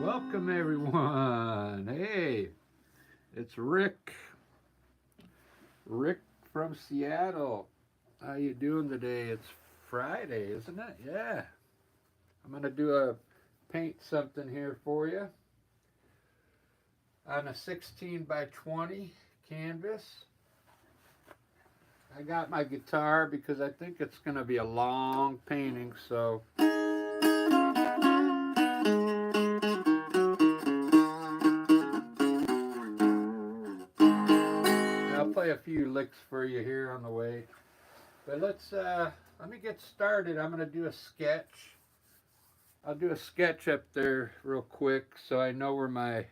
Welcome everyone. Hey, it's Rick. Rick from Seattle. How you doing today? It's Friday, isn't it? Yeah. I'm gonna do a paint something here for you on a 16 by 20 canvas. I got my guitar because I think it's gonna be a long painting, so I'll play a few licks for you here on the way. But let me get started. I'm gonna do a sketch. I'll do a sketch up there real quick so I know where my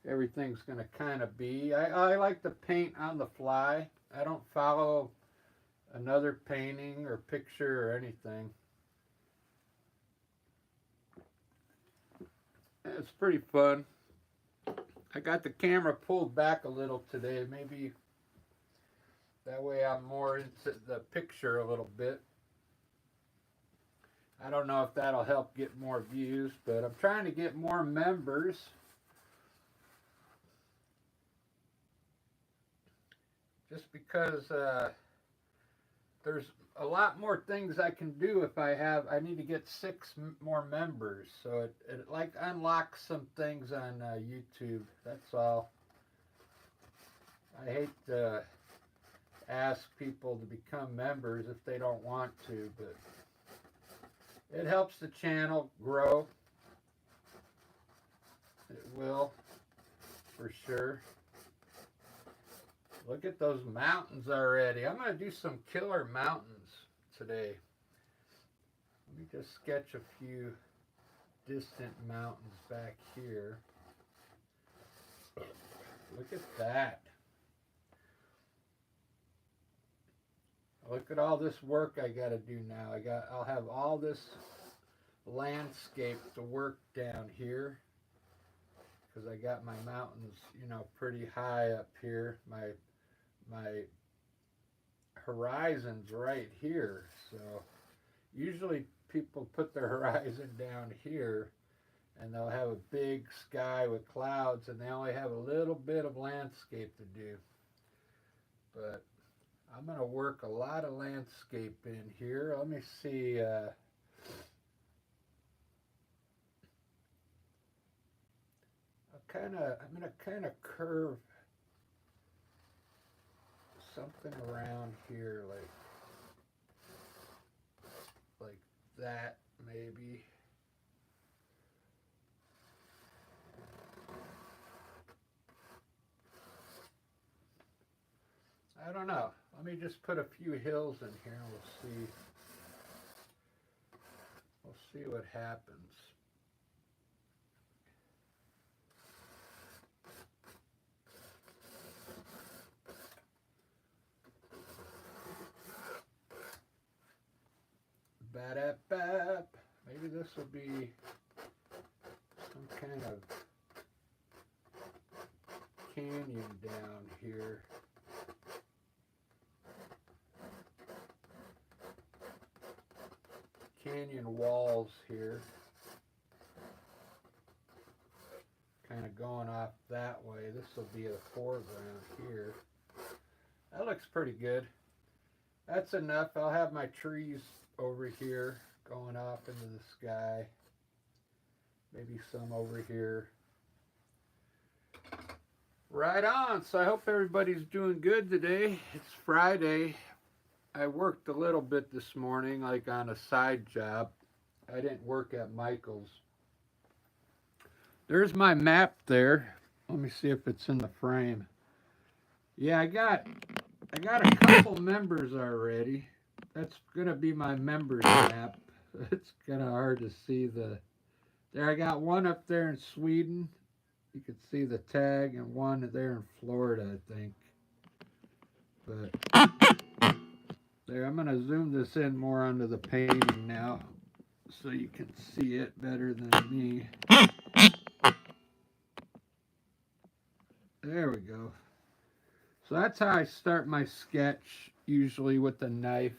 everything's gonna kind of be. I like to paint on the fly. I don't follow another painting or picture or anything. It's pretty fun. I got the camera pulled back a little today. Maybe that way I'm more into the picture a little bit. I don't know if that'll help get more views, but I'm trying to get more members. Just because there's a lot more things I can do if I need to get more members. So it like unlocks some things on YouTube. That's all. I hate to ask people to become members if they don't want to, but it helps the channel grow. It will, for sure. Look at those mountains already. I'm going to do some killer mountains today. Let me just sketch a few distant mountains back here. Look at that. Look at all this work I got to do now. I'll have all this landscape to work down here because I got my mountains, pretty high up here. My horizon's right here. So usually people put their horizon down here and they'll have a big sky with clouds and they only have a little bit of landscape to do. But I'm going to work a lot of landscape in here. Let me see. I'm going to kind of curve something around here like that maybe. I don't know. Let me just put a few hills in here and we'll see what happens. Ba-da-bap. Maybe this will be some kind of canyon down here. Canyon walls here. Kind of going off that way. This will be the foreground here. That looks pretty good. That's enough. I'll have my trees over here going off into the sky. Maybe some over here. Right on. So I hope everybody's doing good today. It's Friday. I worked a little bit this morning, like on a side job. I didn't work at Michael's. There's my map there. Let me see if it's in the frame. Yeah, I got a couple members already. That's gonna be my members map. It's kind of hard to see there. I got one up there in Sweden. You can see the tag, and one there in Florida, I think. But there, I'm gonna zoom this in more onto the painting now, so you can see it better than me. There we go. So that's how I start my sketch, usually with a knife.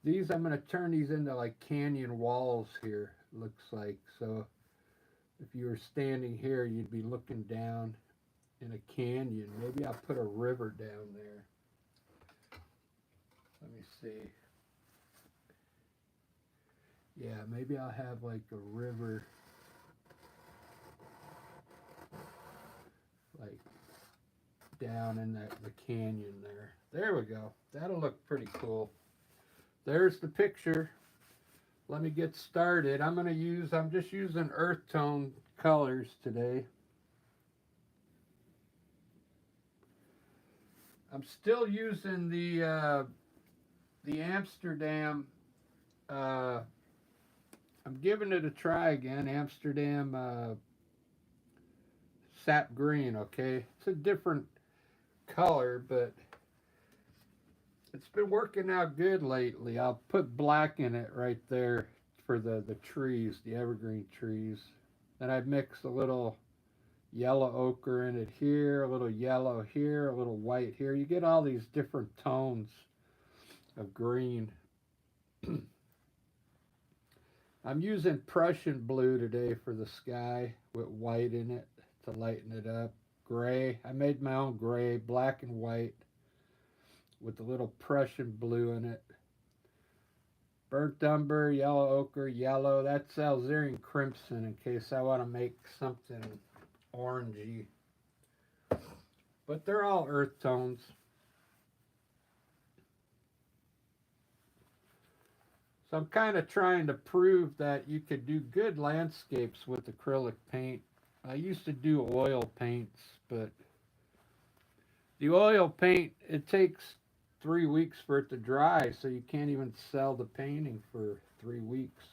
I'm going to turn these into like canyon walls here, looks like. So If you were standing here, you'd be looking down in a canyon. Maybe I'll put a river down there. Let me see. Yeah, maybe I'll have like a river, like down in the canyon there. There we go. That'll look pretty cool. There's the picture. Let me get started. I'm just using earth tone colors today. I'm still using the Amsterdam. I'm giving it a try again. Amsterdam sap green. Okay, it's a different color, but it's been working out good lately. I'll put black in it right there for the trees, the evergreen trees. Then I mix a little yellow ochre in it here, a little yellow here, a little white here. You get all these different tones of green. I'm using Prussian blue today for the sky with white in it to lighten it up. Gray. I made my own gray, black and white, with a little Prussian blue in it. Burnt umber, yellow ochre, yellow. That's Algerian crimson in case I want to make something orangey. But they're all earth tones. So I'm kind of trying to prove that you could do good landscapes with acrylic paint. I used to do oil paints, but the oil paint, it takes 3 weeks for it to dry, so you can't even sell the painting for 3 weeks.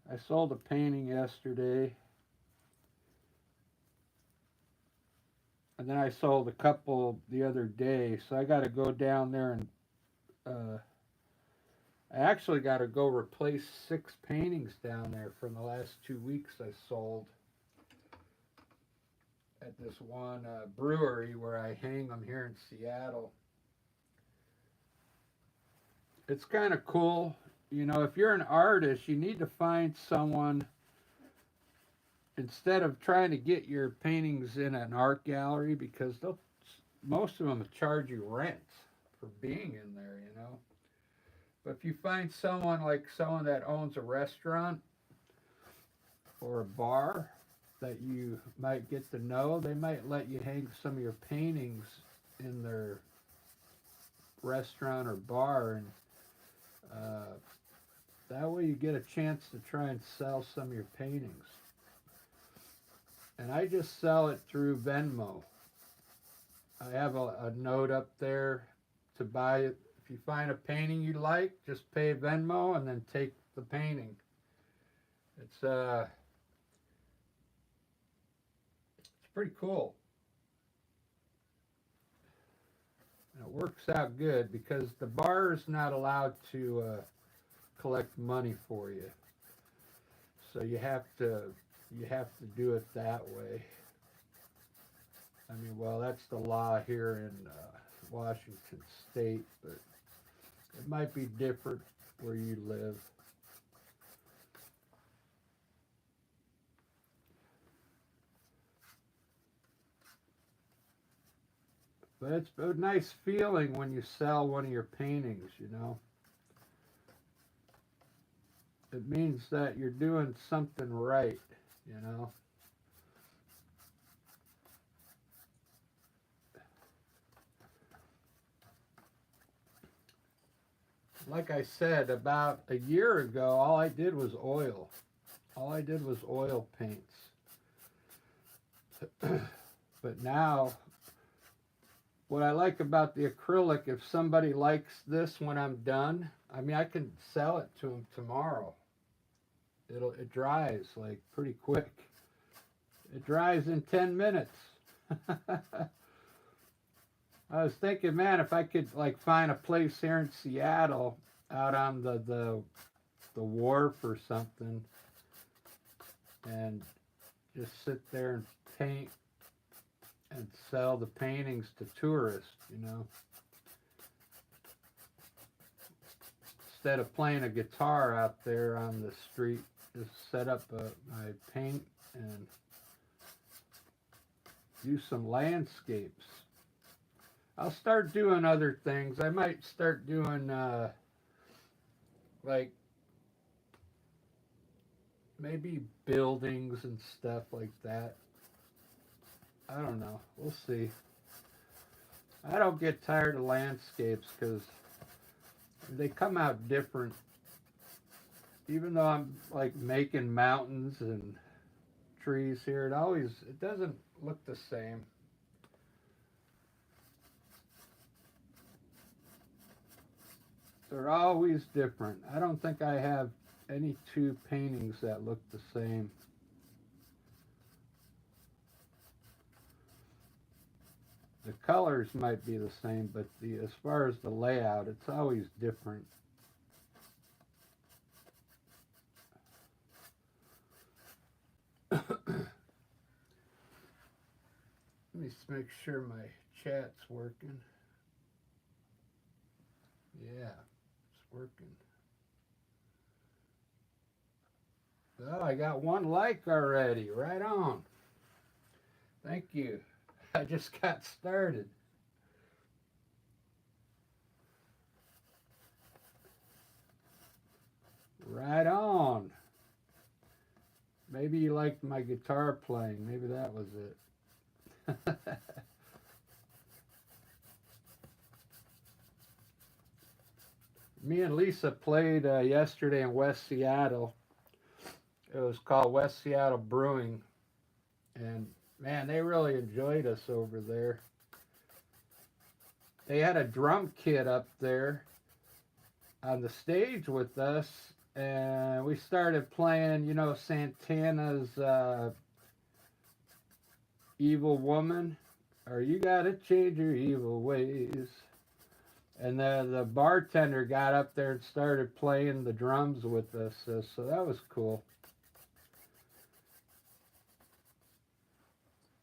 I sold a painting yesterday, and then I sold a couple the other day, so I got to go down there and I actually got to go replace 6 paintings down there from the last 2 weeks I sold at this one brewery where I hang them here in Seattle. It's kind of cool. You know, if you're an artist, you need to find someone, instead of trying to get your paintings in an art gallery, because most of them charge you rent for being in there, you know. But if you find someone that owns a restaurant or a bar that you might get to know, they might let you hang some of your paintings in their restaurant or bar, and that way you get a chance to try and sell some of your paintings. And I just sell it through Venmo. I have a note up there to buy it. If you find a painting you like, just pay Venmo and then take the painting. It's pretty cool. And it works out good because the bar is not allowed to collect money for you. So you have to do it that way. I mean, well, that's the law here in Washington State, but it might be different where you live. But it's a nice feeling when you sell one of your paintings, you know. It means that you're doing something right, you know. Like I said, about a year ago, all I did was oil. All I did was oil paints. But now, what I like about the acrylic, if somebody likes this when I'm done, I mean, I can sell it to them tomorrow. It dries like pretty quick. It dries in 10 minutes. I was thinking, man, if I could like find a place here in Seattle out on the wharf or something and just sit there and paint and sell the paintings to tourists, you know. Instead of playing a guitar out there on the street, just set up my paint and do some landscapes. I'll start doing other things. I might start doing like maybe buildings and stuff like that. I don't know. We'll see. I don't get tired of landscapes because they come out different. Even though I'm like making mountains and trees here, it doesn't look the same. They're always different. I don't think I have any two paintings that look the same. The colors might be the same, but as far as the layout, it's always different. Let me make sure my chat's working. Yeah, it's working. Oh, I got one like already. Right on. Thank you. I just got started. Right on. Maybe you liked my guitar playing. Maybe that was it. Me and Lisa played yesterday in West Seattle. It was called West Seattle Brewing. And man, they really enjoyed us over there. They had a drum kit up there on the stage with us, and we started playing, Santana's Evil Woman, or You Gotta Change Your Evil Ways. And the bartender got up there and started playing the drums with us, so that was cool.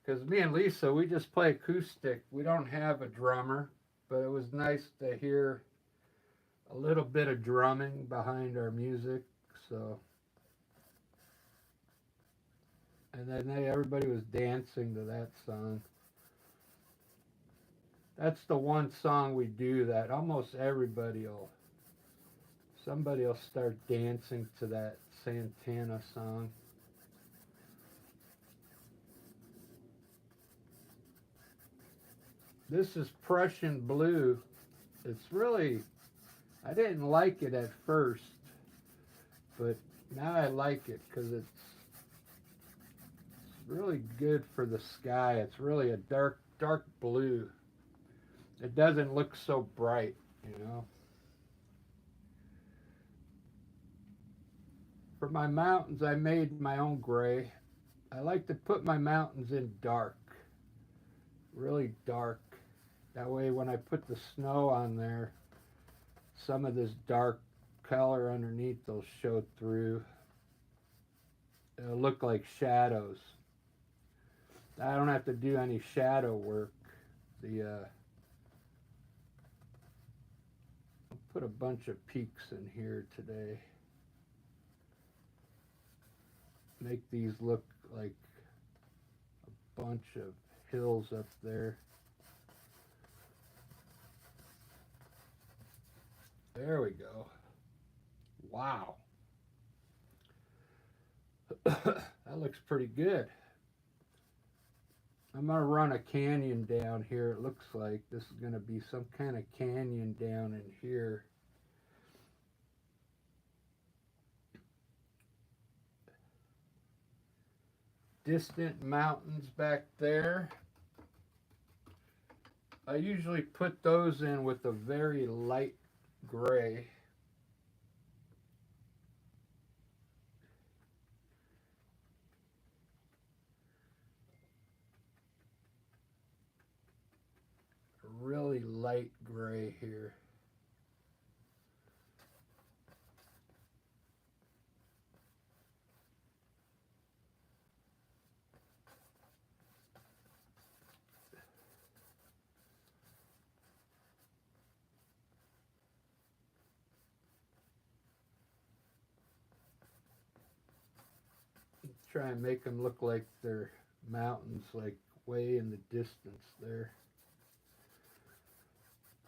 Because me and Lisa, we just play acoustic. We don't have a drummer, but it was nice to hear a little bit of drumming behind our music. So, and then everybody was dancing to that song. That's the one song we do that almost somebody will start dancing to that Santana song. This is Prussian Blue. It's really, I didn't like it at first, but now I like it because it's really good for the sky. It's really a dark blue. It doesn't look so bright, For my mountains, I made my own gray. I like to put my mountains in dark, really dark. That way when I put the snow on there, some of this dark color underneath will show through. It'll look like shadows. I don't have to do any shadow work. I'll put a bunch of peaks in here today. Make these look like a bunch of hills up there. There we go. Wow. That looks pretty good. I'm going to run a canyon down here. It looks like this is going to be some kind of canyon down in here. Distant mountains back there. I usually put those in with a very light gray. A really light gray here. try and make them look like they're mountains, like way in the distance there.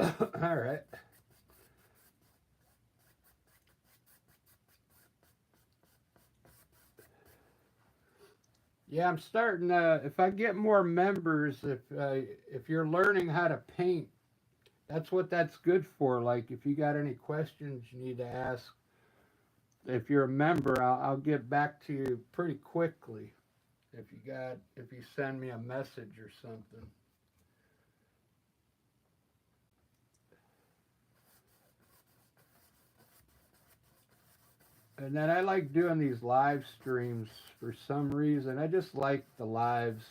All right. Yeah, I'm starting. If I get more members, if you're learning how to paint, that's what that's good for. Like, if you got any questions you need to ask, if you're a member, I'll get back to you pretty quickly. If you send me a message or something. And then I like doing these live streams for some reason. I just like the lives.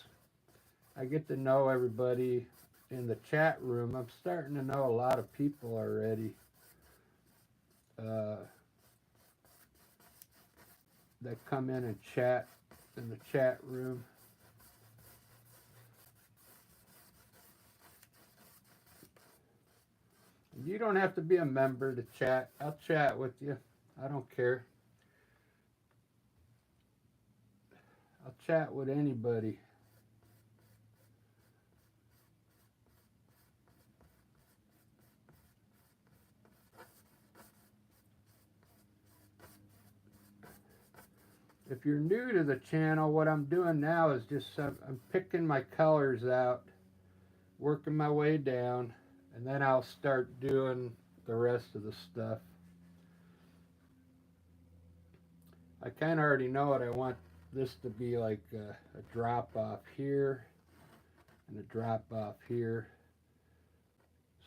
I get to know everybody in the chat room. I'm starting to know a lot of people already uh, that come in and chat in the chat room. You don't have to be a member to chat. I'll chat with you. I don't care. I'll chat with anybody. If you're new to the channel, what I'm doing now is just I'm picking my colors out, working my way down, and then I'll start doing the rest of the stuff. I kind of already know what I want this to be, like a drop off here and a drop off here.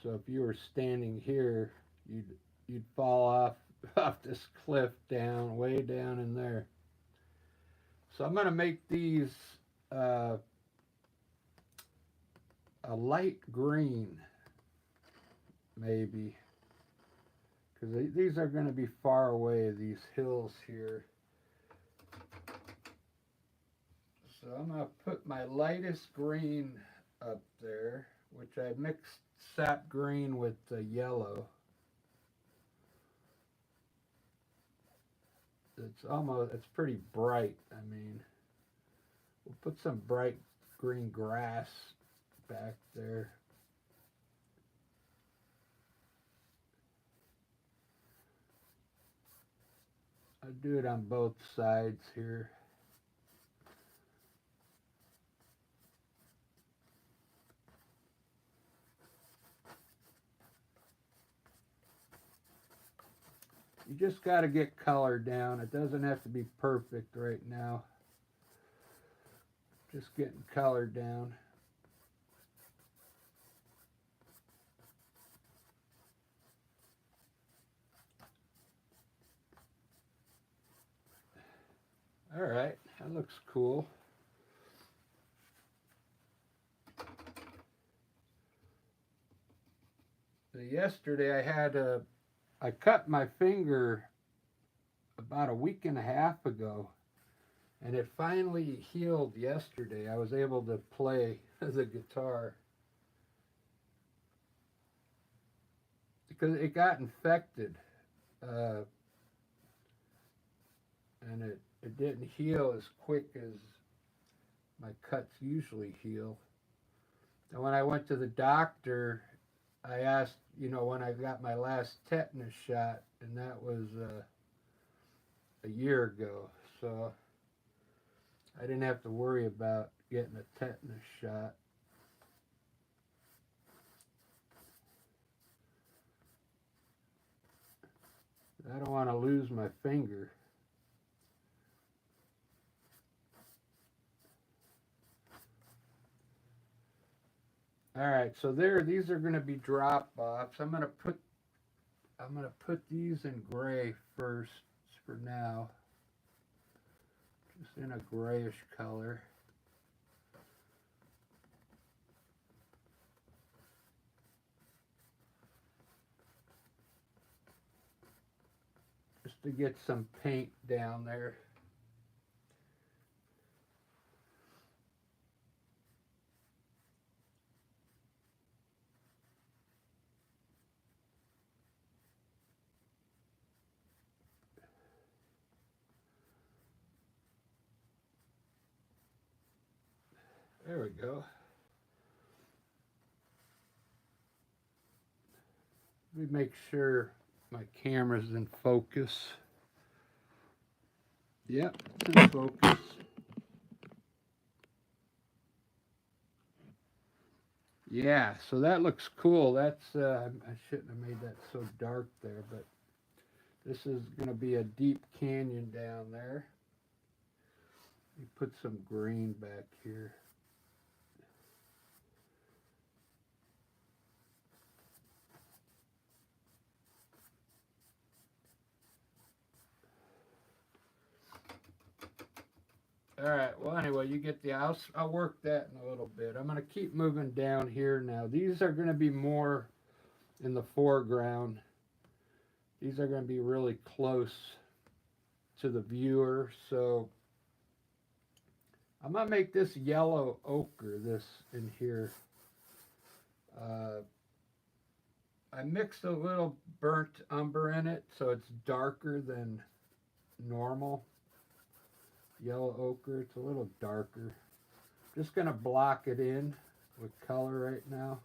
So if you were standing here, you'd fall off this cliff down, way down in there. So I'm going to make these a light green, maybe, because these are going to be far away, these hills here. So I'm going to put my lightest green up there, which I mixed sap green with the yellow. It's pretty bright. I mean, we'll put some bright green grass back there. I'll do it on both sides here. You just got to get color down. It doesn't have to be perfect right now. Just getting color down. All right, that looks cool. So yesterday I cut my finger about a week and a half ago, and it finally healed yesterday. I was able to play the guitar because it got infected, and it didn't heal as quick as my cuts usually heal. And when I went to the doctor, I asked, when I got my last tetanus shot, and that was a year ago. So I didn't have to worry about getting a tetanus shot. I don't want to lose my finger. All right, so these are going to be drop offs. I'm going to put these in gray first for now. Just in a grayish color. Just to get some paint down there. There we go. Let me make sure my camera's in focus. Yep, it's in focus. Yeah, so that looks cool. That's I shouldn't have made that so dark there, but this is going to be a deep canyon down there. You put some green back here. All right, well, anyway, you get the, I'll work that in a little bit. I'm going to keep moving down here now. These are going to be more in the foreground. These are going to be really close to the viewer, so I'm going to make this yellow ochre, this in here. I mixed a little burnt umber in it, so it's darker than normal. Yellow ochre, it's a little darker. Just going to block it in with color right now.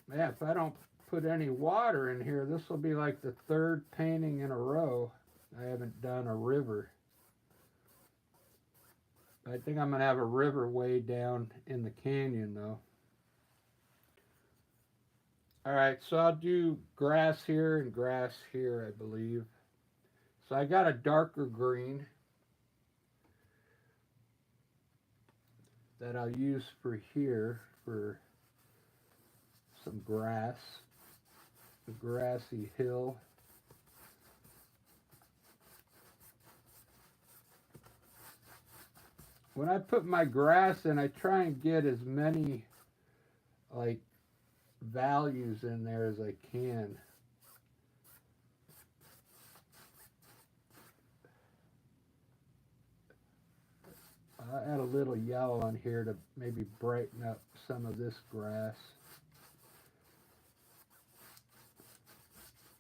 Man, if I don't put any water in here, this will be like the third painting in a row I haven't done a river. I think I'm going to have a river way down in the canyon, though. All right, so I'll do grass here and grass here, I believe. So I got a darker green that I'll use for here for some grass, the grassy hill. When I put my grass in, I try and get as many like values in there as I can. I'll add a little yellow on here to maybe brighten up some of this grass.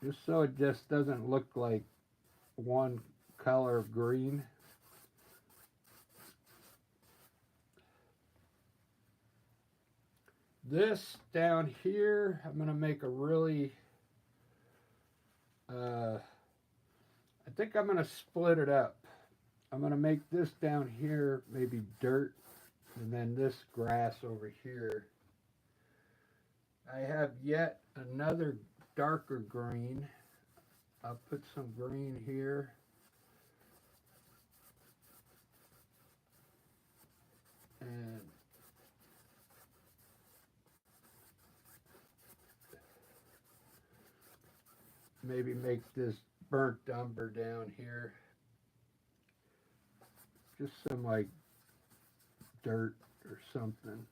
Just so it just doesn't look like one color of green. This down here, I'm going to make a really, I think I'm going to split it up. I'm going to make this down here maybe dirt, and then this grass over here. I have yet another darker green. I'll put some green here. And maybe make this burnt umber down here. Just some like dirt or something.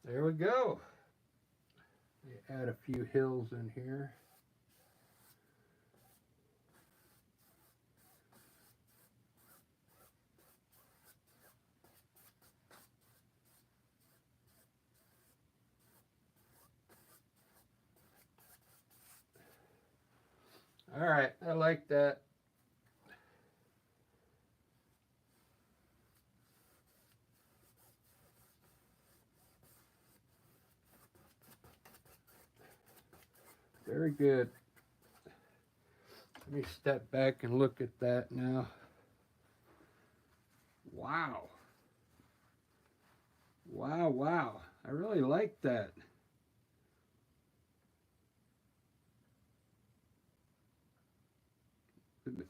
There we go. Add a few hills in here. All right, I like that. Very good. Let me step back and look at that now. Wow. Wow, wow. I really like that.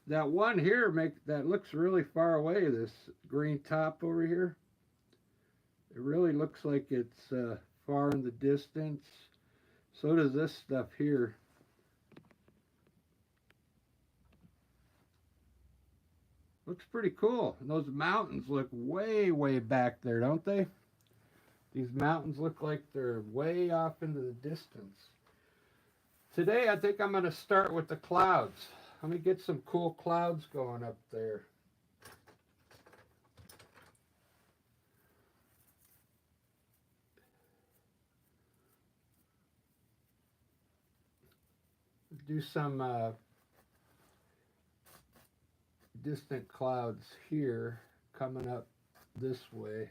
That one here that looks really far away, this green top over here. It really looks like it's far in the distance. So does this stuff here. Looks pretty cool. And those mountains look way, way back there, don't they? These mountains look like they're way off into the distance. Today I think I'm going to start with the clouds. Let me get some cool clouds going up there. Do some distant clouds here coming up this way.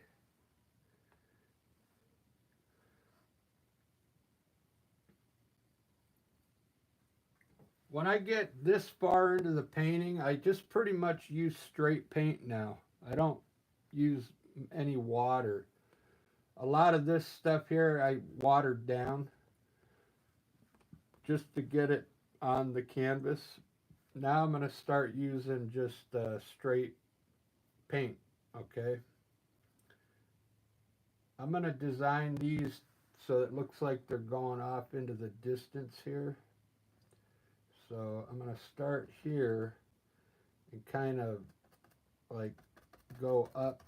When I get this far into the painting, I just pretty much use straight paint now. I don't use any water. A lot of this stuff here I watered down just to get it on the canvas. Now I'm going to start using just straight paint, okay? I'm going to design these so it looks like they're going off into the distance here. So I'm going to start here and kind of like go up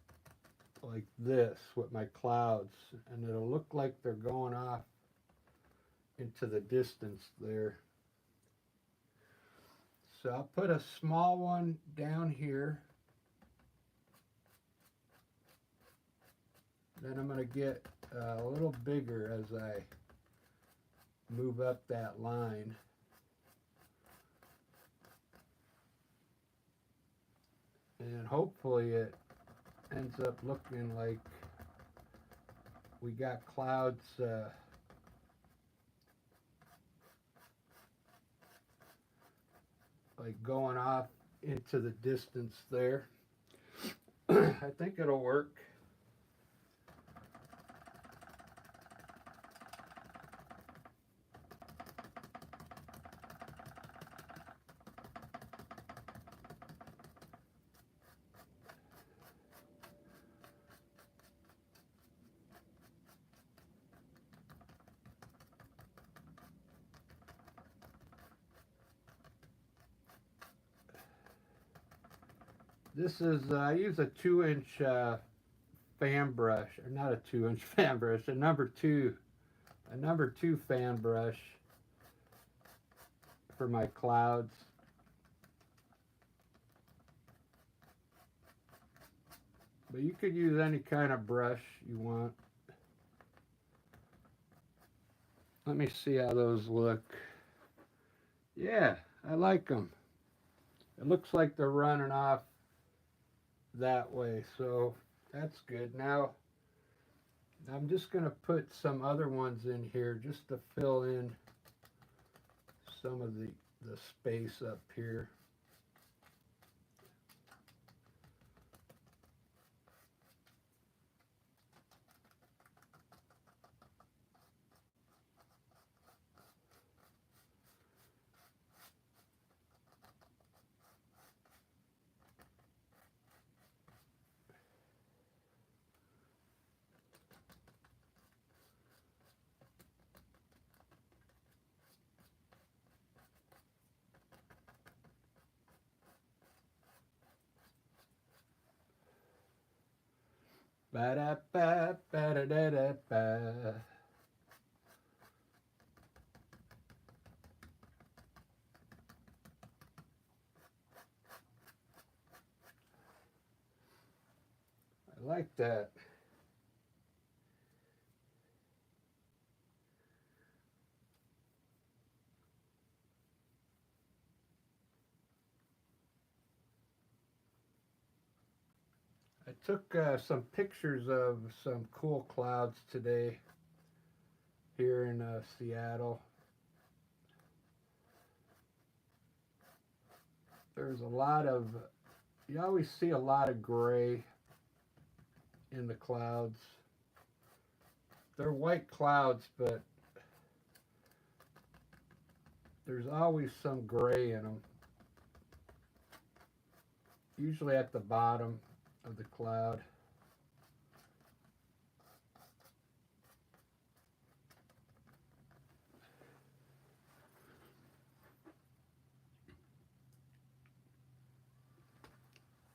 like this with my clouds, and it'll look like they're going off into the distance there. So I'll put a small one down here. Then I'm going to get a little bigger as I move up that line. And hopefully it ends up looking like we got clouds like going off into the distance there. I think it'll work. This is, I use a 2-inch fan brush, or not a 2-inch fan brush, a number two fan brush for my clouds. But you could use any kind of brush you want. Let me see how those look. Yeah, I like them. It looks like they're running off that way, so that's good. Now I'm just going to put some other ones in here just to fill in some of the space up here. Ba-da-ba, ba-da-da-da-ba. I like that. I took some pictures of some cool clouds today here in Seattle. There's a lot of, you always see a lot of gray in the clouds. They're white clouds, but there's always some gray in them. Usually at the bottom of the cloud.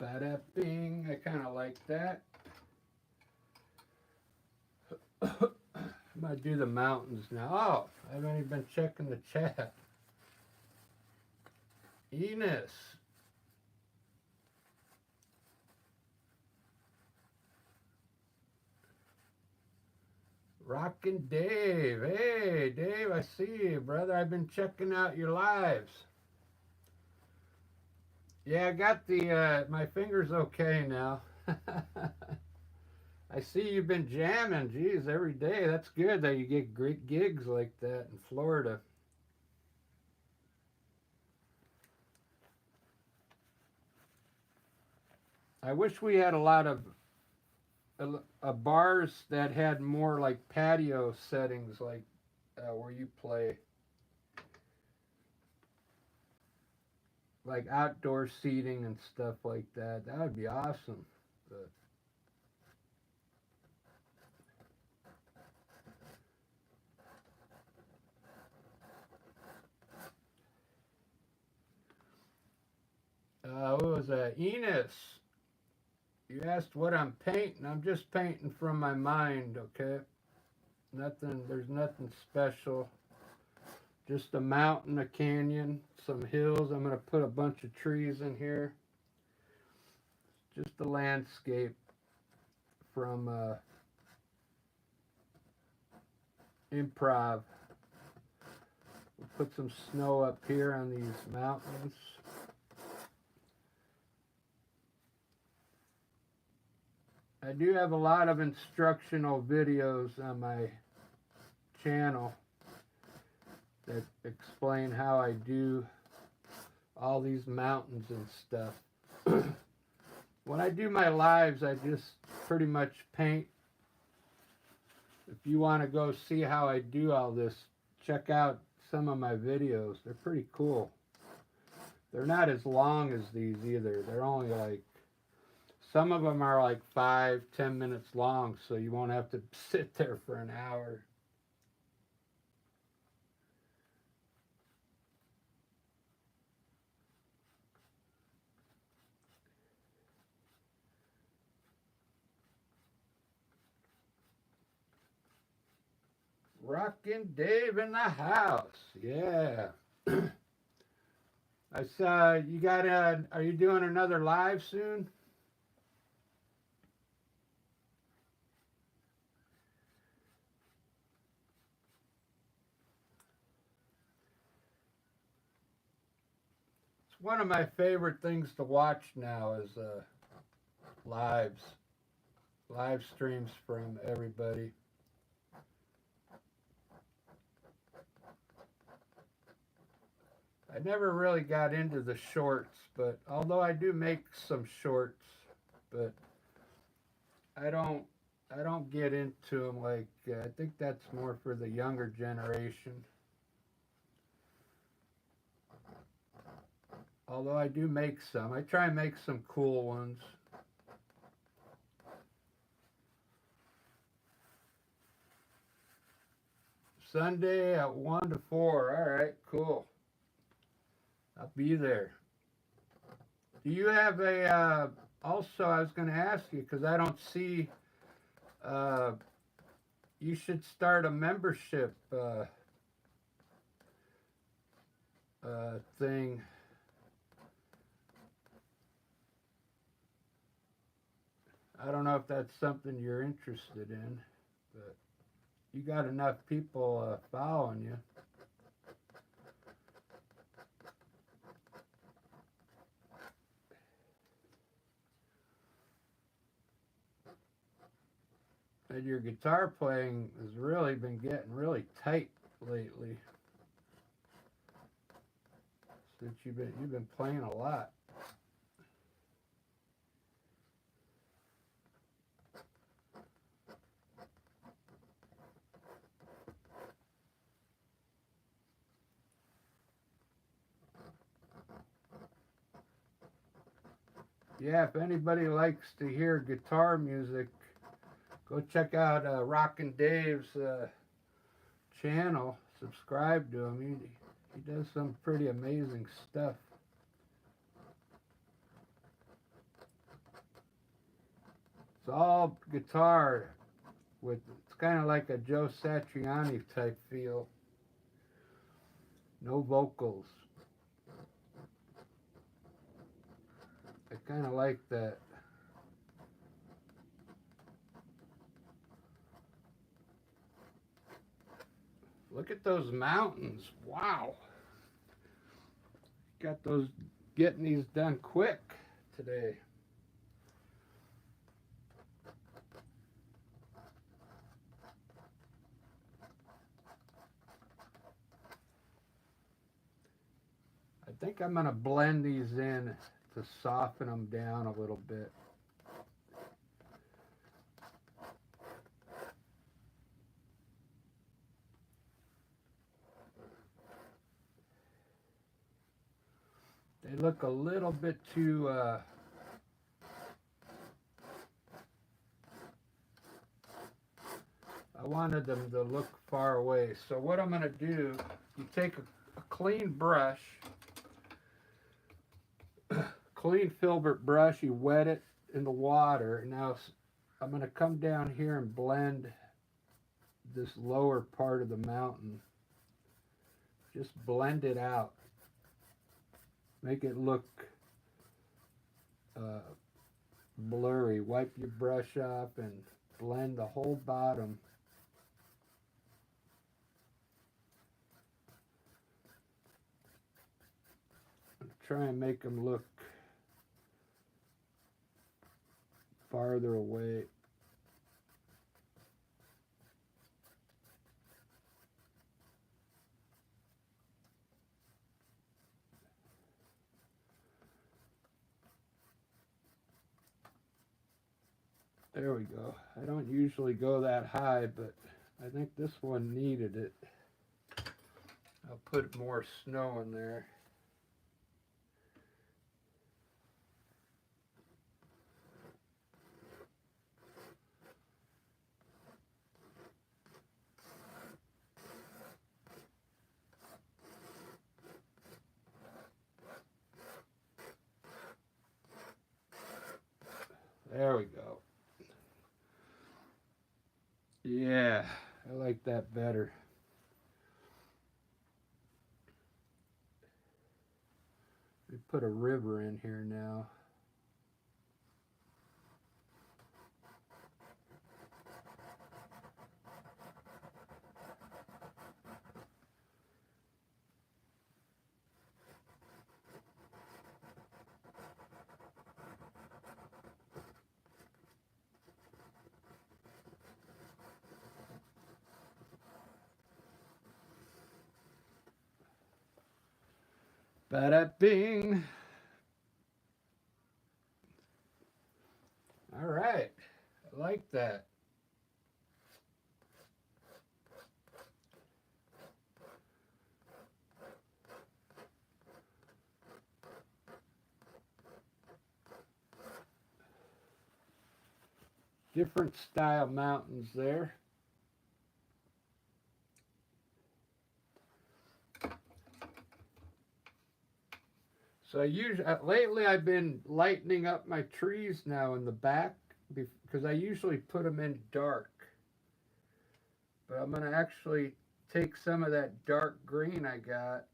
Bada bing, I kind of like that. I'm gonna do the mountains now. Oh, I haven't even been checking the chat. Enos. Rockin' Dave. Hey, Dave, I see you, brother. I've been checking out your lives. Yeah, I got the, my finger's okay now. I see you've been jamming, geez, every day. That's good that you get great gigs like that in Florida. I wish we had a lot of bars that had more like patio settings, like where you play, like outdoor seating and stuff like that. That would be awesome. But what was that? Enos, you asked what I'm painting. I'm just painting from my mind, okay? Nothing, there's nothing special. Just a mountain, a canyon, some hills. I'm going to put a bunch of trees in here. Just a landscape from improv. We'll put some snow up here on these mountains. I do have a lot of instructional videos on my channel that explain how I do all these mountains and stuff. When I do my lives, I just pretty much paint. If you want to go see how I do all this, check out some of my videos. They're pretty cool. They're not as long as these either. They're only like, some of them are like 5-10 minutes long, so you won't have to sit there for an hour. Rockin' Dave in the house. Yeah. I saw you got are you doing another live soon? It's one of my favorite things to watch now is live streams from everybody. I never really got into the shorts, but although I do make some shorts, but I don't get into them like I think that's more for the younger generation. Although I do make some. I try and make some cool ones. Sunday at 1 to 4. All right, cool. I'll be there. Do you have a, also I was going to ask you, because I don't see, you should start a membership thing. I don't know if that's something you're interested in, but you got enough people following you. And your guitar playing has really been getting really tight lately. Since you've been playing a lot. Yeah, if anybody likes to hear guitar music, go check out Rockin' Dave's channel. Subscribe to him. He does some pretty amazing stuff. It's all guitar with, it's kind of like a Joe Satriani type feel. No vocals. I kind of like that. Look at those mountains. Wow. Got those, getting these done quick today. I think I'm going to blend these in to soften them down a little bit. They look a little bit too I wanted them to look far away. So what I'm going to do, you take a clean brush, clean filbert brush, you wet it in the water. Now I'm going to come down here and blend this lower part of the mountain. Just blend it out. Make it look blurry. Wipe your brush off and blend the whole bottom. Try and make them look farther away. There we go. I don't usually go that high, but I think this one needed it. I'll put more snow in there. There we go. Yeah, I like that better. We put a river in here now. Bada bing. All right, I like that. Different style mountains there. So lately I've been lightening up my trees now in the back because I usually put them in dark. But I'm going to actually take some of that dark green I got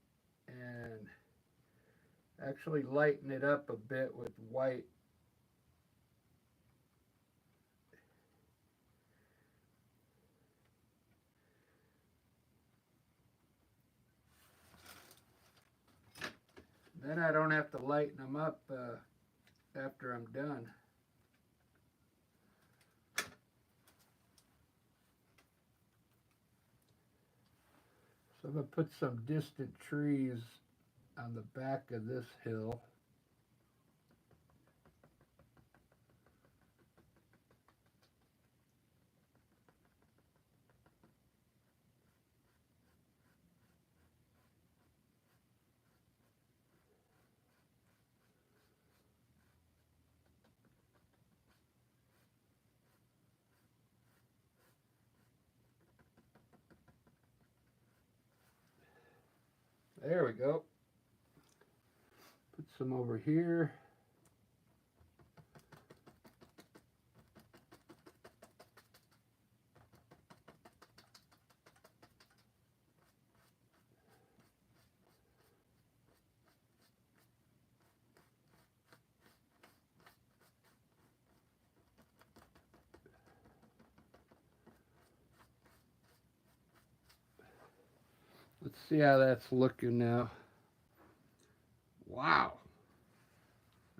and actually lighten it up a bit with white. Then I don't have to lighten them up after I'm done. So I'm going to put some distant trees on the back of this hill. There we go. Put some over here. Let's see how that's looking now. Wow,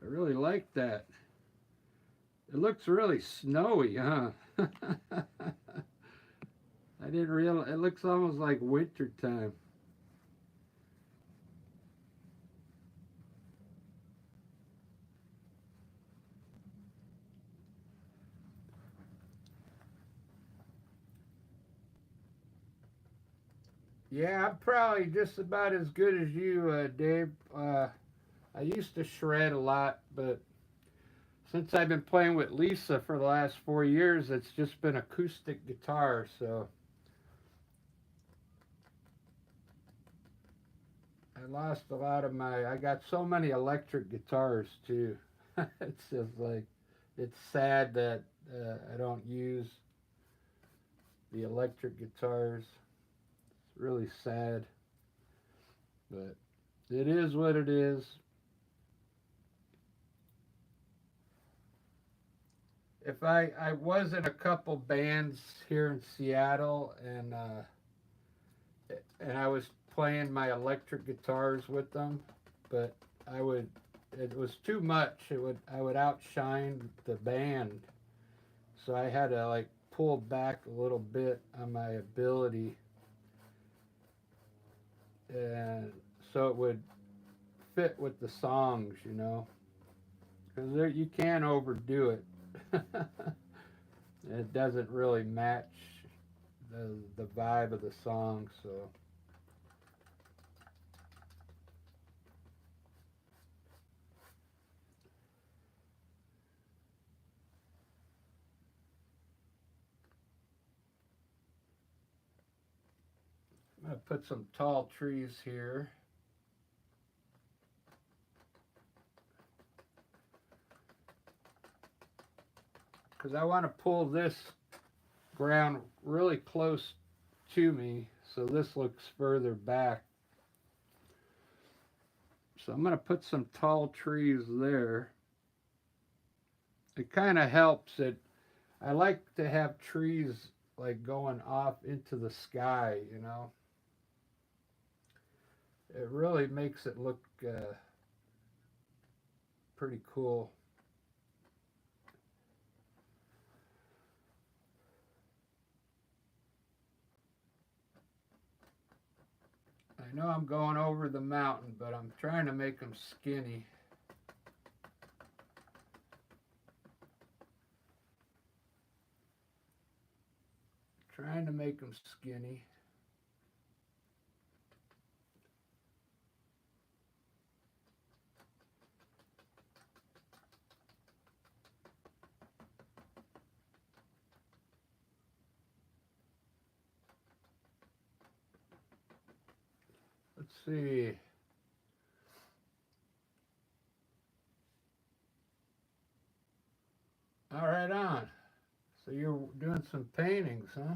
I really like that. It looks really snowy, huh? I didn't realize, it looks almost like winter time. Yeah, I'm probably just about as good as you, Dave. I used to shred a lot, but since I've been playing with Lisa for the last 4 years, it's just been acoustic guitar. So I lost a lot of my. I got so many electric guitars too. It's just like it's sad that I don't use the electric guitars. It's really sad, but it is what it is. If I was in a couple bands here in Seattle, and I was playing my electric guitars with them, but I would it was too much. I would outshine the band, so I had to like pull back a little bit on my ability, and so it would fit with the songs, because you can't overdo it. It doesn't really match the vibe of the song, so. I'm going to put some tall trees here. Because I want to pull this ground really close to me, so this looks further back. So I'm going to put some tall trees there. It kind of helps it. I like to have trees like going off into the sky. It really makes it look pretty cool. I know I'm going over the mountain, but I'm trying to make them skinny. Trying to make them skinny. Let's see. All right, on. So you're doing some paintings, huh?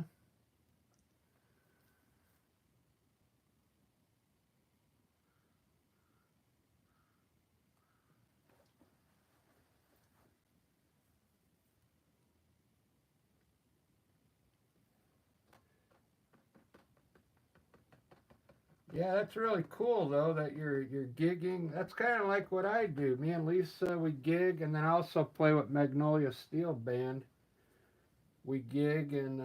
Yeah, that's really cool though that you're gigging. That's kind of like what I do. Me and Lisa, we gig, and then I also play with Magnolia Steel Band. We gig, and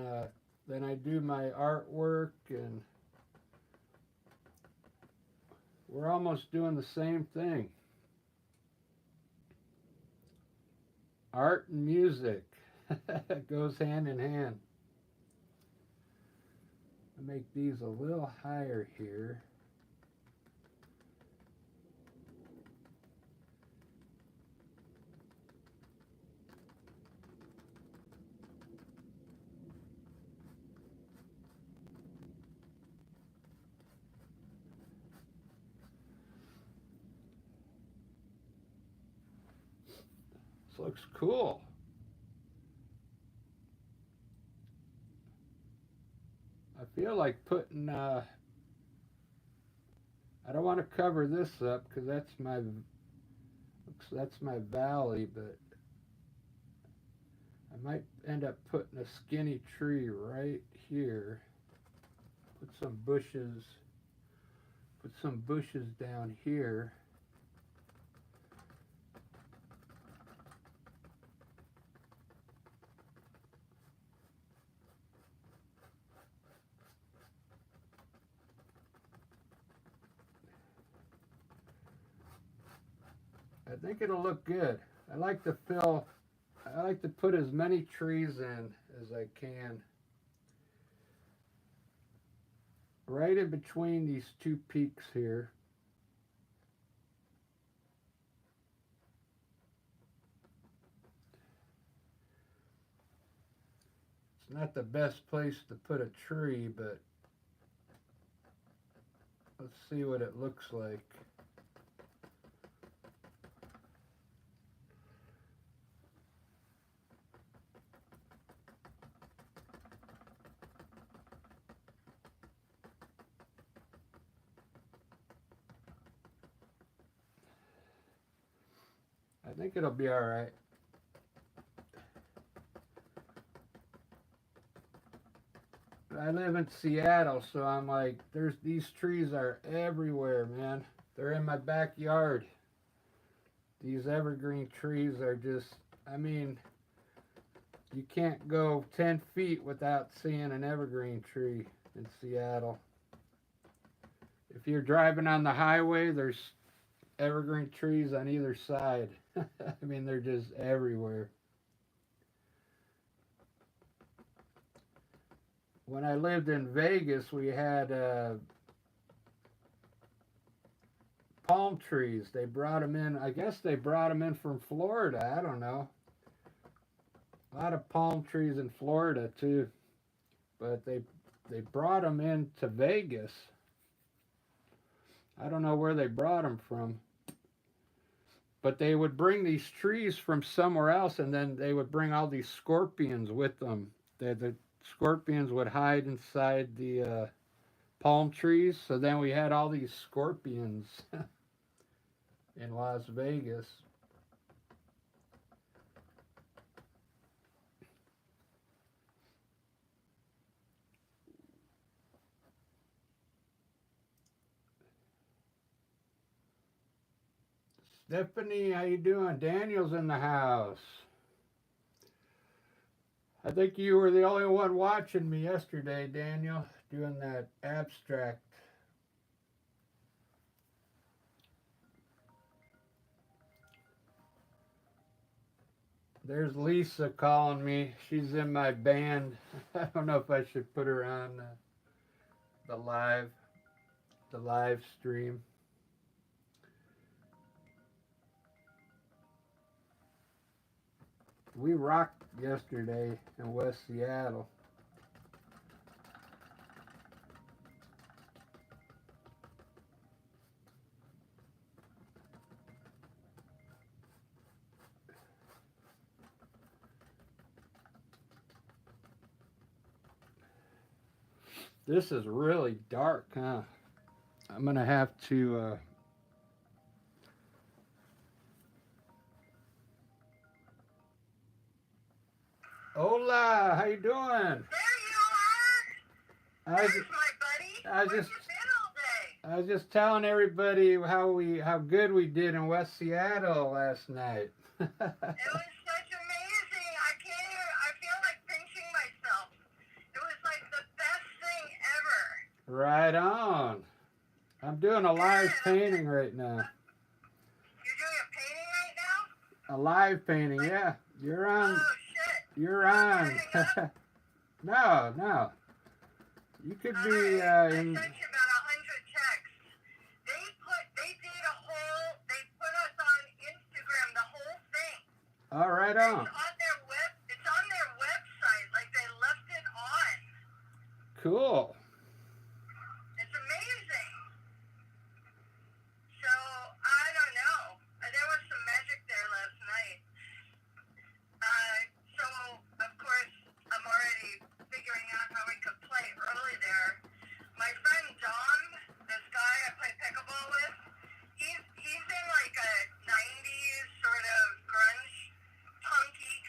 then I do my artwork, and we're almost doing the same thing. Art and music goes hand in hand. I make these a little higher here. This looks cool. I feel like putting. I don't want to cover this up because that's my valley, but I might end up putting a skinny tree right here. Put some bushes. Put some bushes down here. I think it'll look good. I like to put as many trees in as I can. Right in between these two peaks here. It's not the best place to put a tree, but let's see what it looks like. I think it'll be all right. I live in Seattle, so I'm like, these trees are everywhere, man. They're in my backyard. These evergreen trees are just, I mean, you can't go 10 feet without seeing an evergreen tree in Seattle. If you're driving on the highway, there's evergreen trees on either side. I mean, they're just everywhere. When I lived in Vegas, we had palm trees. They brought them in. I guess they brought them in from Florida. I don't know. A lot of palm trees in Florida too, but they brought them into Vegas. I don't know where they brought them from, but they would bring these trees from somewhere else, and then they would bring all these scorpions with them. The scorpions would hide inside the palm trees, so then we had all these scorpions in Las Vegas. Stephanie, how you doing? Daniel's in the house. I think you were the only one watching me yesterday, Daniel, doing that abstract. There's Lisa calling me. She's in my band. I don't know if I should put her on the live stream. We rocked yesterday in West Seattle. This is really dark, huh? I'm gonna have to Hola, how you doing? There you are. There's my buddy. Where'd you been all day? I was just telling everybody how good we did in West Seattle last night. It was such amazing. I feel like pinching myself. It was like the best thing ever. Right on. I'm doing a live painting right now. You're doing a painting right now? A live painting, yeah. You're on. Oh, shit. You're on. No. You could be I sent in. you about 100 texts. They put us on Instagram, the whole thing. All right on. It's on their website, like they left it on. Cool. It's amazing. So, I don't know. There was some magic there last night. So, of course, I'm already figuring out how we could play early there. My friend Dom, this guy I play pickleball with, he's in like a 90s sort of grunge, punky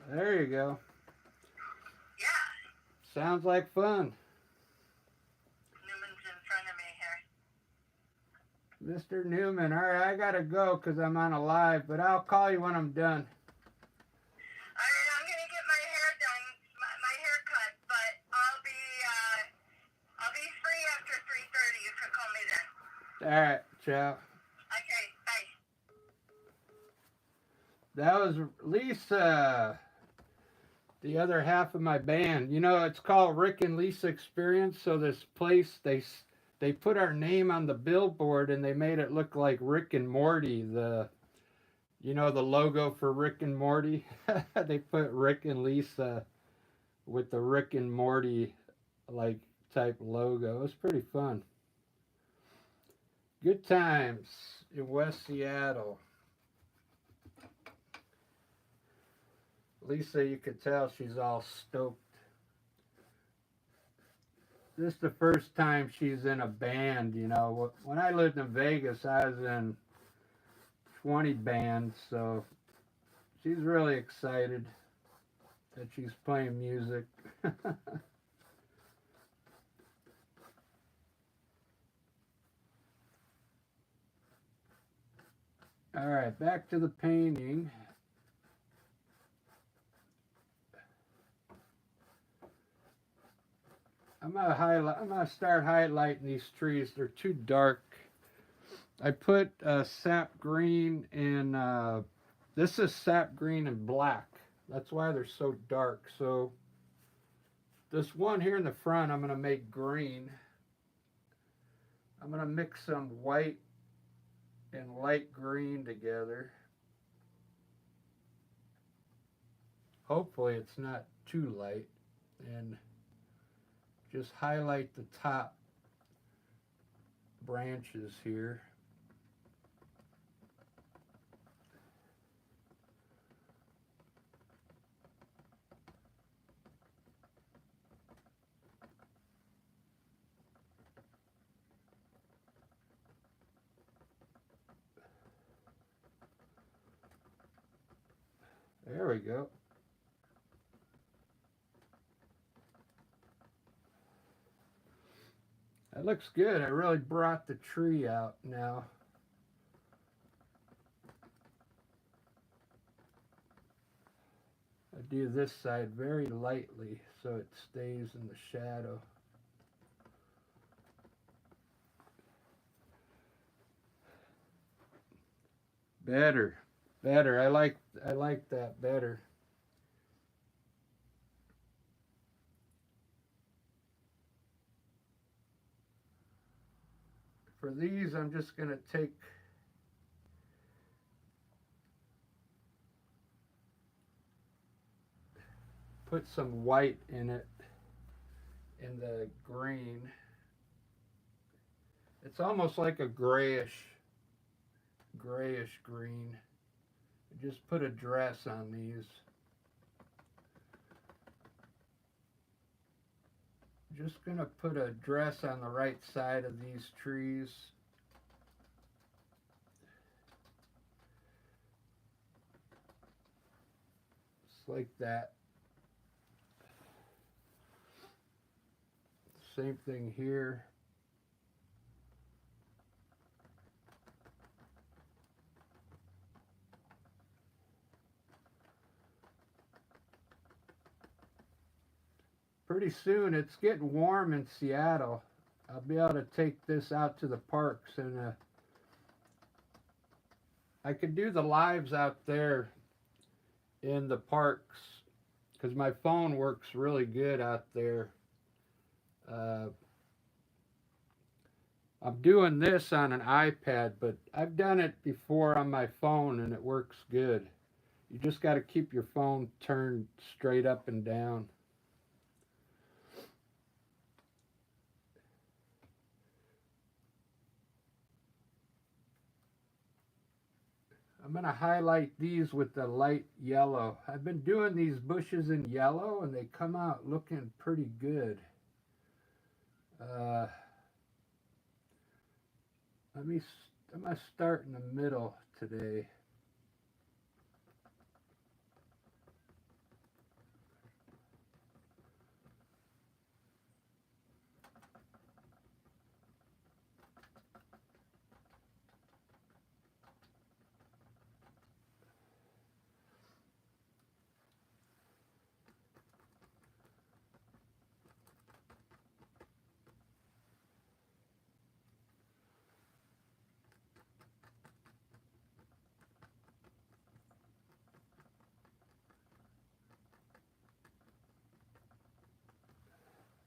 There you go. Yeah. Sounds like fun. Newman's in front of me here. Mr. Newman, all right, I gotta go because I'm on a live, but I'll call you when I'm done. All right, I'm gonna get my hair done, my haircut, but I'll be free after 3:30. You can call me then. All right, ciao. Okay, bye. That was Lisa, the other half of my band. You know, it's called Rick and Lisa Experience. So this place, they put our name on the billboard and they made it look like Rick and Morty. You know, the logo for Rick and Morty. They put Rick and Lisa with the Rick and Morty like type logo. It was pretty fun. Good times in West Seattle. Lisa, you could tell she's all stoked. This is the first time she's in a band, you know. When I lived in Vegas, I was in 20 bands, so she's really excited that she's playing music. All right, back to the painting. I'm gonna start highlighting these trees. They're too dark. I put sap green and this is sap green and black. That's why they're so dark. So this one here in the front, I'm gonna make green. I'm gonna mix some white and light green together. Hopefully it's not too light, and just highlight the top branches here. There we go. That looks good. I really brought the tree out now. I do this side very lightly so it stays in the shadow. Better. Better. I like that better. For these, I'm just going to put some white in it, in the green. It's almost like a grayish green. Just put a dress on these. Just going to put a dress on the right side of these trees. Just like that. Same thing here. Pretty soon, it's getting warm in Seattle. I'll be able to take this out to the parks, and I could do the lives out there in the parks because my phone works really good out there. I'm doing this on an iPad, but I've done it before on my phone and it works good. You just got to keep your phone turned straight up and down. I'm going to highlight these with the light yellow. I've been doing these bushes in yellow and they come out looking pretty good. I'm going to start in the middle today.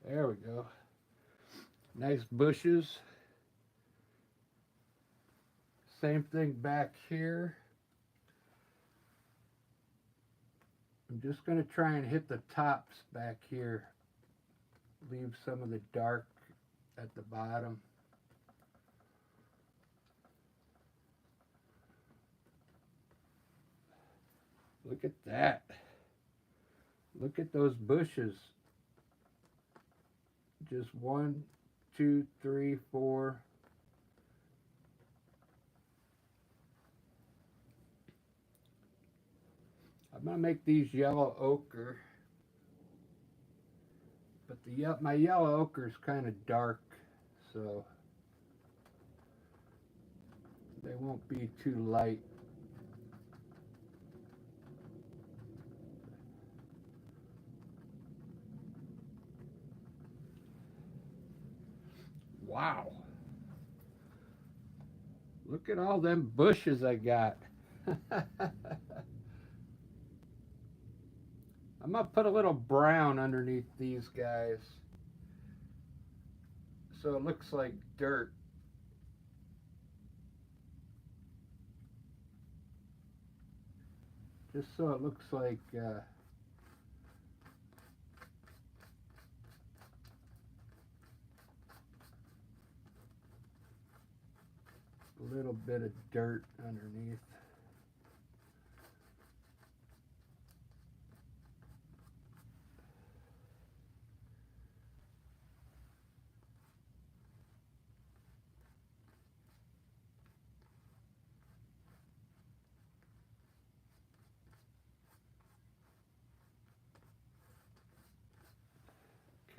There we go. Nice bushes. Same thing back here. I'm just going to try and hit the tops back here. Leave some of the dark at the bottom. Look at that. Look at those bushes. Just 1, 2, 3, 4. I'm gonna make these yellow ochre, but my yellow ochre is kind of dark, so they won't be too light. Wow. Look at all them bushes I got. I'm going to put a little brown underneath these guys so it looks like dirt. Just so it looks like a little bit of dirt underneath.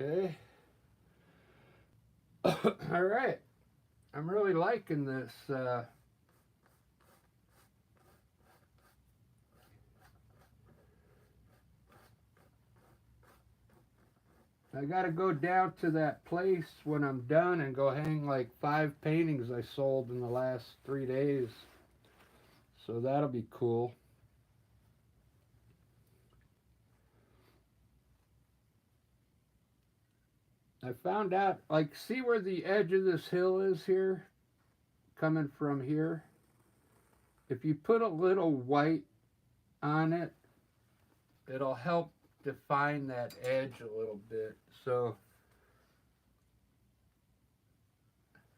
Okay. All right. I'm really liking this. I got to go down to that place when I'm done and go hang like 5 paintings I sold in the last 3 days. So that'll be cool. I found out, like, see where the edge of this hill is here? Coming from here? If you put a little white on it, it'll help define that edge a little bit. So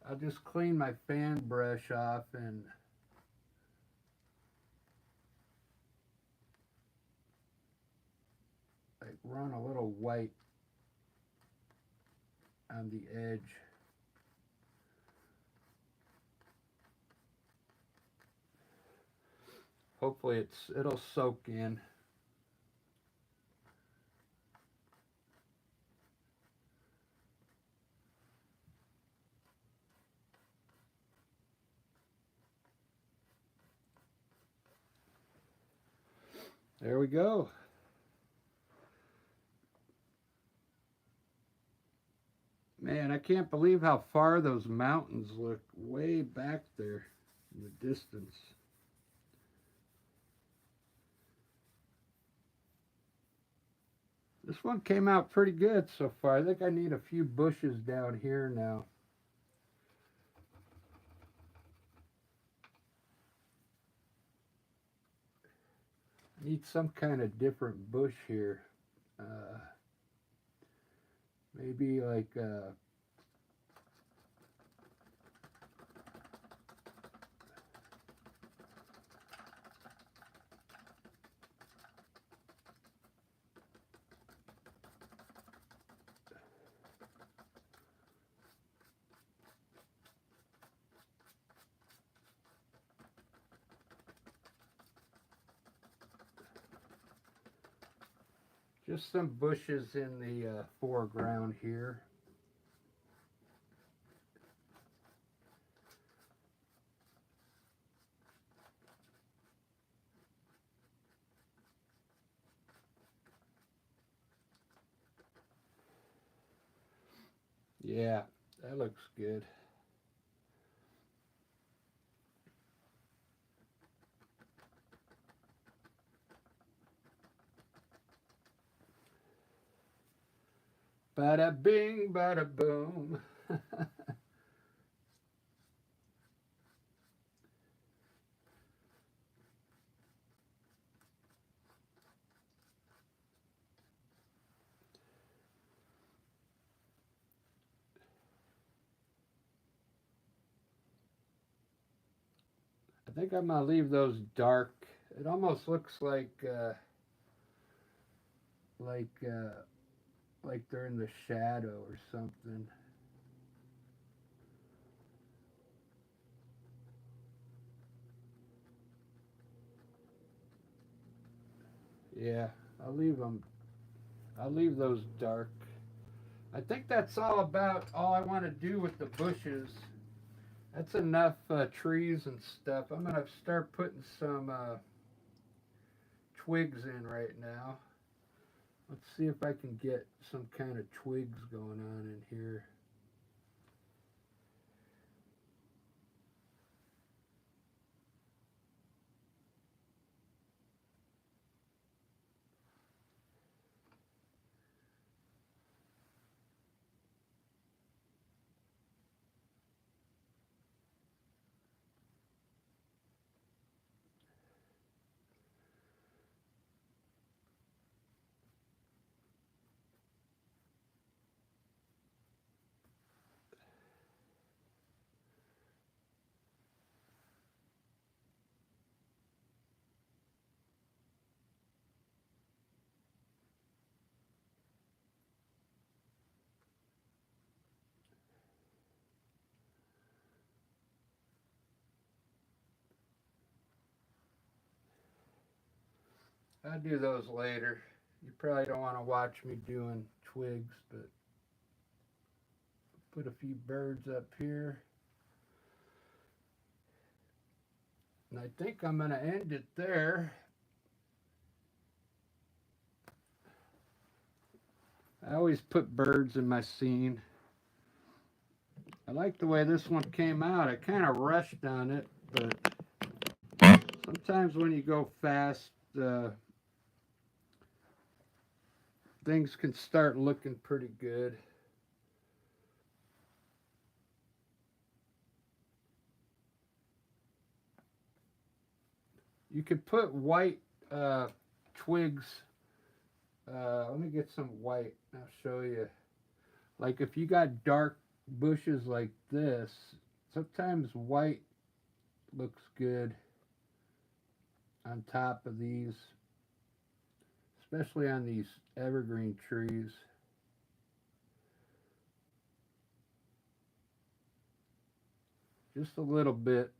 I'll just clean my fan brush off and like run a little white on the edge. Hopefully it'll soak in. There we go. Man, I can't believe how far those mountains look way back there in the distance. This one came out pretty good so far. I think I need a few bushes down here now. I need some kind of different bush here. Maybe like just some bushes in the foreground here. Yeah, that looks good. Bada bing, bada boom. I think I'm gonna leave those dark. It almost looks like uh, like they're in the shadow or something. Yeah, I'll leave them. I'll leave those dark. I think that's all I want to do with the bushes. That's enough trees and stuff. I'm gonna start putting some twigs in right now. Let's see if I can get some kind of twigs going on in here. I'll do those later. You probably don't want to watch me doing twigs, but put a few birds up here. And I think I'm going to end it there. I always put birds in my scene. I like the way this one came out. I kind of rushed on it, but sometimes when you go fast, things can start looking pretty good. You could put white twigs. Let me get some white. I'll show you. Like if you got dark bushes like this, sometimes white looks good on top of these, especially on these evergreen trees. Just a little bit.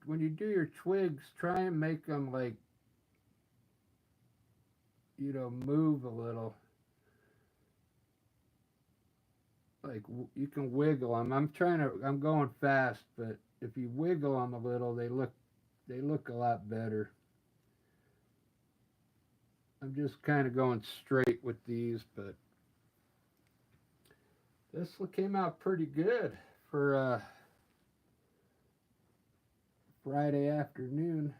When you do your twigs, try and make them like, move a little. Like you can wiggle them. I'm going fast, but if you wiggle them a little, they look a lot better. I'm just kind of going straight with these, but this came out pretty good for Friday afternoon.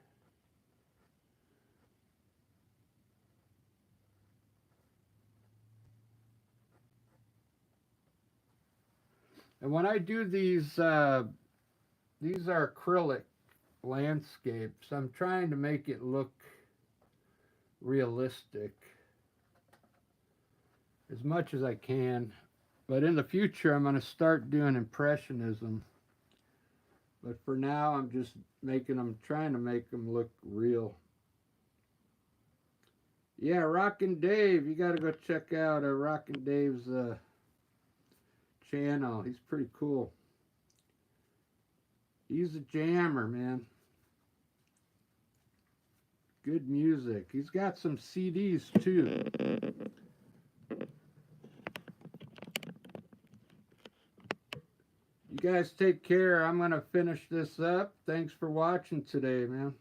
And when I do these are acrylic landscapes. I'm trying to make it look realistic as much as I can. But in the future, I'm going to start doing impressionism. But for now, I'm just trying to make them look real. Yeah, Rockin' Dave. You got to go check out Rockin' Dave's channel. He's pretty cool. He's a jammer, man. Good music. He's got some CDs too. You guys take care. I'm going to finish this up. Thanks for watching today, man.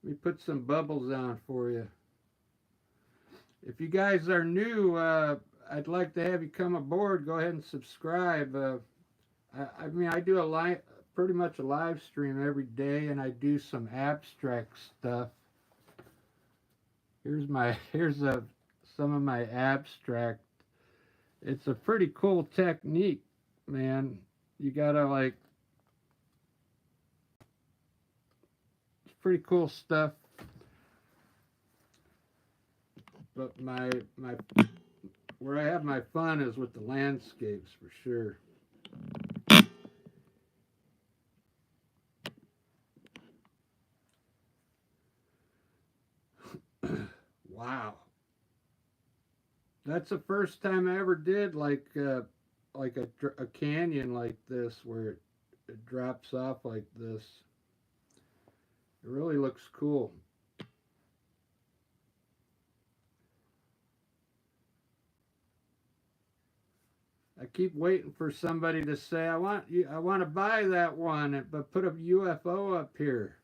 Let me put some bubbles on for you. If you guys are new, I'd like to have you come aboard. Go ahead and subscribe. I mean, I do pretty much a live stream every day, and I do some abstract stuff. Here's some of my abstract. It's a pretty cool technique, man. You gotta like, it's pretty cool stuff. But my where I have my fun is with the landscapes for sure. Wow, that's the first time I ever did like a canyon like this where it drops off like this. It really looks cool. I keep waiting for somebody to say I want to buy that one, but put a UFO up here.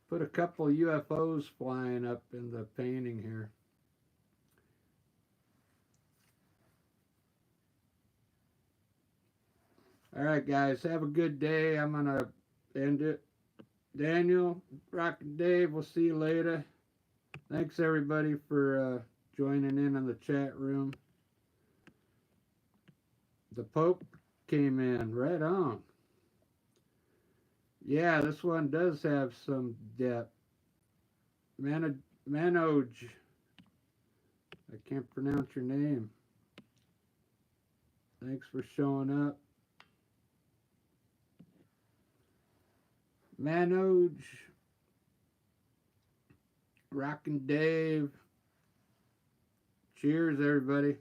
Put a couple UFOs flying up in the painting here. All right, guys, have a good day. I'm gonna end it. Daniel, Rock and Dave, we'll see you later. Thanks everybody for joining in on the chat room. The Pope came in, right on. Yeah, this one does have some depth. Manoj, I can't pronounce your name. Thanks for showing up. Manoj, Rockin' Dave. Cheers, everybody.